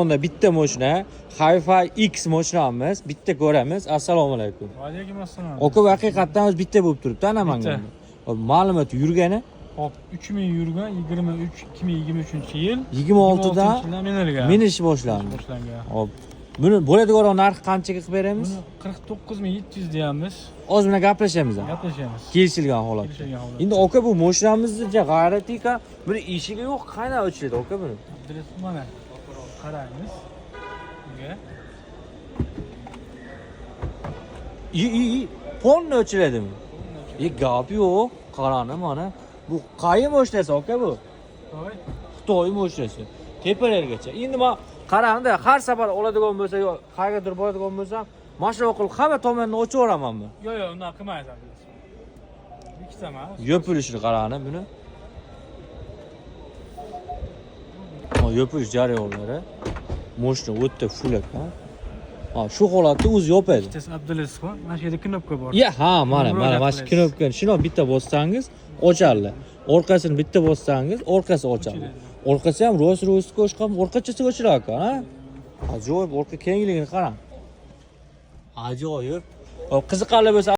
Onda bitta mashina, Hi-Fi X mashinamiz, bitta ko'ramiz. Assalomu alaykum. Va alaykum assalom. Aka haqiqatdan o'zi bitta bo'lib turibdi, ana menga. Ma'lumot yurgani Hop, 3000 yurgan 2023-yil 26 da minilgan. minish boshlandi. Hop. Buni bo'ladigan narxi qanchaga qilib beramiz? Buni 49700 deyamiz. Ozgina gaplashamiz. Gaplashamiz. Kelishilgan holat. Endi aka bu mashinamizni g'ayratika, buni eshigi yo'q, qanday ochiladi aka buni? Adres mana. Qaraymiz. Bunga. Polni o'chiradimi? Gap yo'q. Qarani mana. Bu qayerga mashinasi aka bu? Xitoy mashinasi. Tepalargacha. Endi men qarangda, har safar oladigan bo'lsa yo qayergadir boradigan bo'lsam, mashina qilib hamma tomonini ochaveramanmi? Yo'q, unaqa qilmaysiz. Ikkita emas. Yopilishini qarani buni. Yopilish jarayonlari. Mashina o'tda full ekan. Shu holatda o'zi yopadi. Bittasi Abdulaziz bor. Mana shu yerda knopka bor. Mana shu knopkani shuni bitta bossangiz o'chadi. Orqasini bitta bossangiz, orqasi ochadi. Orqasi ham ro'z-ro'z qo'shqam, orqachasi o'chirar ekan, ha? Ajoyib, orqa kengligini qarang. Ajoyib. Qiziqarli bo'lsa